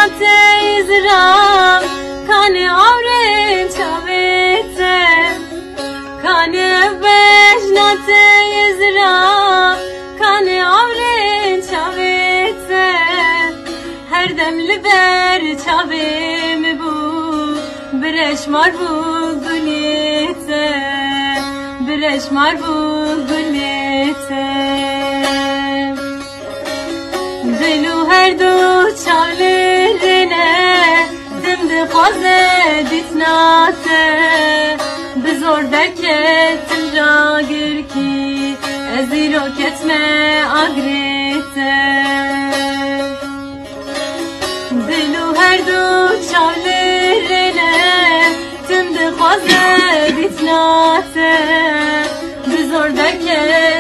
izram Kane avren çavete Kane vejnate izram Kane avren çavete Her dem liber çavem bu Bireşmar bu gülete Bireşmar bu gülete Dilu her du çavlerine Dimdi khaze ditnate Bizor derketim ragir ki Eziro ketme agrete Dilu her du çavlerine Dimdi khaze ditnate Bizor derketim